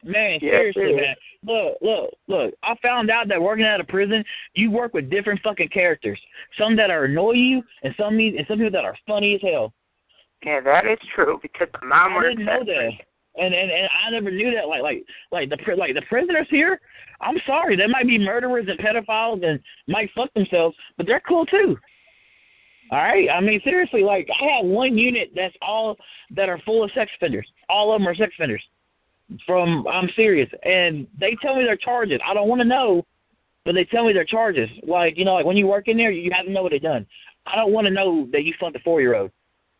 Man, seriously, man. Look. I found out that working out of prison, you work with different fucking characters. Some that are annoy you, and some people that are funny as hell. Yeah, that is true because the mom I didn't know that, and I never knew that. Like the prisoners here. I'm sorry, they might be murderers and pedophiles and might fuck themselves, but they're cool too. All right, I mean seriously, like I have one unit that are full of sex offenders. All of them are sex offenders. I'm serious, and they tell me their charges. I don't want to know, but they tell me their charges. Like like when you work in there, you have to know what they've done. I don't want to know that you fucked a 4-year-old.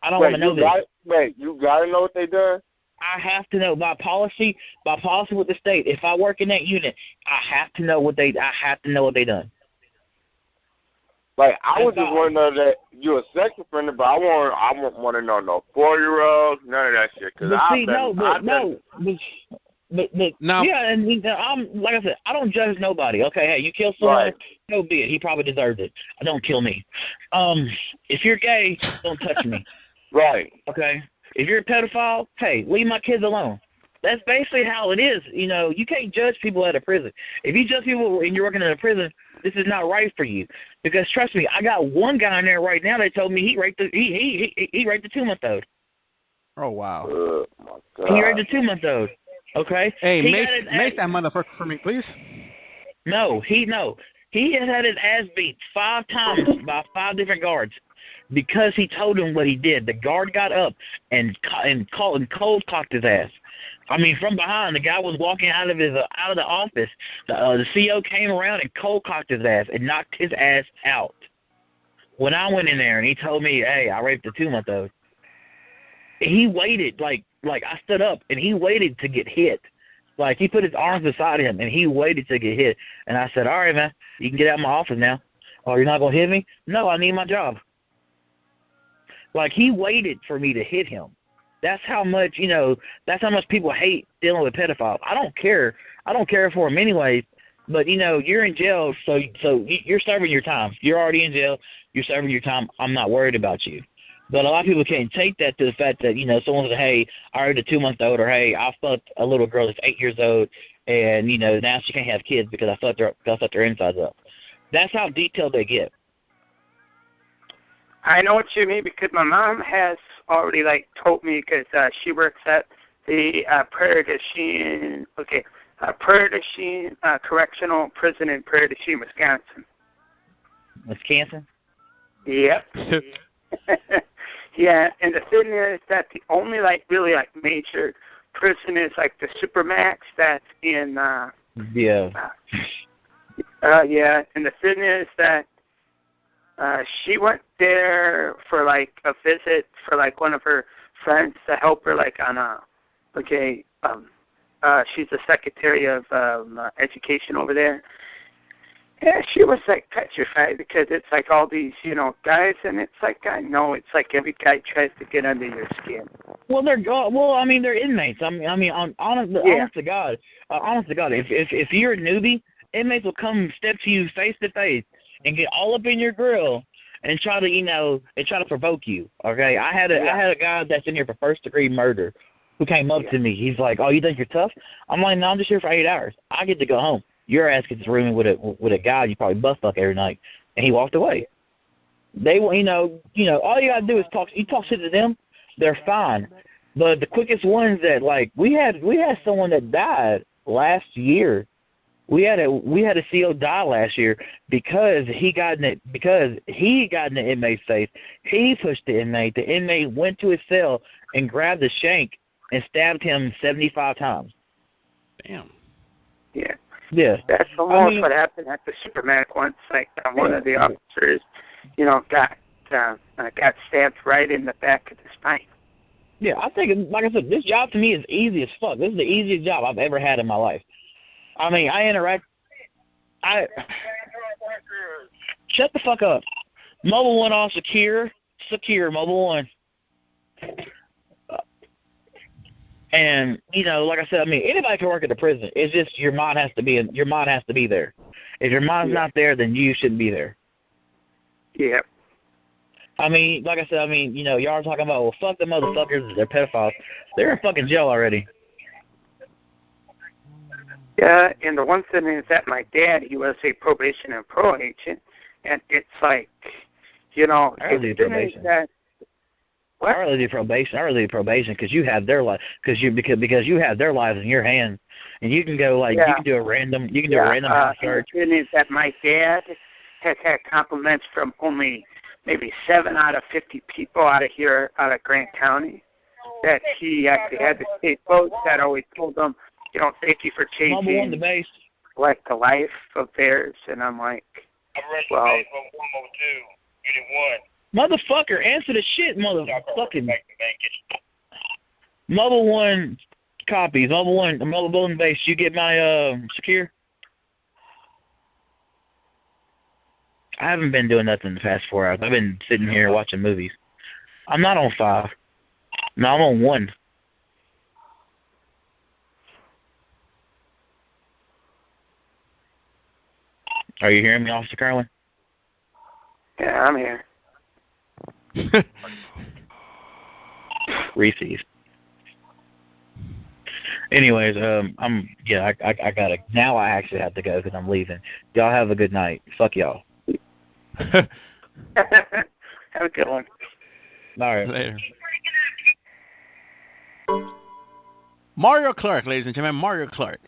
I don't want to know that. Wait, you gotta know what they done? I have to know by policy with the state. If I work in that unit, I have to know what they done. Like I was just want to know that you're a sex offender, but I want to know no 4-year-olds, none of that shit. Cause yeah, and I'm like I said, I don't judge nobody. Okay, hey, you kill someone, right. So be it. He probably deserved it. Don't kill me. If you're gay, don't touch me. Right. Okay. If you're a pedophile, hey, leave my kids alone. That's basically how it is. You can't judge people at a prison. If you judge people and you're working in a prison, this is not right for you. Because trust me, I got one guy in there right now that told me he raped the 2-month-old. Oh wow. Oh my God. He raped the 2-month-old. Okay. Hey, make that motherfucker for me, please. No. He has had his ass beat 5 times by 5 different guards because he told him what he did. The guard got up and cold cocked his ass. I mean, from behind, the guy was walking out of the office. The CO came around and cold cocked his ass and knocked his ass out. When I went in there and he told me, "Hey, I raped a 2-month-old," he waited like I stood up and he waited to get hit. Like he put his arms beside him and he waited to get hit. And I said, "All right, man, you can get out of my office now." "Oh, you're not gonna hit me?" "No, I need my job." Like he waited for me to hit him. That's how much people hate dealing with pedophiles. I don't care for them anyways. But you're in jail, so you're serving your time. You're already in jail. You're serving your time. I'm not worried about you. But a lot of people can't take that to the fact that someone says, "Hey, I raped a 2-month-old," or "Hey, I fucked a little girl that's 8 years old, and now she can't have kids because I fucked her insides up." That's how detailed they get. I know what you mean because my mom has already told me because she works at the Prairie du Chien Correctional Prison in Prairie du Chien, Wisconsin. Wisconsin? Yep. Yeah, and the thing is that the only really major prison is the Supermax that's in yeah, and the thing is that she went there for a visit for one of her friends to help her on she's the secretary of education over there. Yeah, she was petrified because it's all these guys, and it's I know it's every guy tries to get under your skin. Well, they're inmates. Honest to God, if you're a newbie, inmates will come and step to you face to face and get all up in your grill and try to provoke you. Okay, I had a guy that's in here for 1st-degree murder who came up to me. He's like, "Oh, you think you're tough?" I'm like, "No, I'm just here for 8 hours. I get to go home. Your ass gets rooming with a guy you probably butt fuck every night." And he walked away. They, all you gotta do is talk. You talk shit to them, they're fine. But the quickest ones that we had someone that died last year. We had a CO die last year because he got in the inmate's face. He pushed the inmate. The inmate went to his cell and grabbed the shank and stabbed him 75 times. Damn. Yeah. Yeah. That's almost what happened at the Supermax once. One of the officers, got stabbed right in the back of the spine. Yeah, I think, like I said, this job to me is easy as fuck. This is the easiest job I've ever had in my life. I mean, shut the fuck up. Mobile 1 all secure, Mobile 1. And like I said, anybody can work at the prison. It's just your mind has to be there. If your mind's not there, then you shouldn't be there. Yeah. Like I said, y'all are talking about, well, fuck the motherfuckers, they're pedophiles. They're in fucking jail already. Yeah, and the one thing is that my dad, he was a probation and parole agent, and it's like, you know, I really do probation. What? I really do probation because you have their life because you have their lives in your hands, and you can go like you can do a random house search. The thing is that my dad has had compliments from only maybe 7 out of 50 people out of Grant County, that he actually had the state votes that always told them, you know, thank you for changing like the life of theirs. And I'm like, well, motherfucker, answer the shit, motherfucking. Mobile One copies, Mobile One base. You get my secure? I haven't been doing nothing the past 4 hours. I've been sitting here watching movies. I'm not on 5. No, I'm on 1. Are you hearing me, Officer Carlin? Yeah, I'm here. Reese's. Anyways, I gotta. Now I actually have to go because I'm leaving. Y'all have a good night. Fuck y'all. Have a good one. All right. Later. Mario Clark, ladies and gentlemen, Mario Clark.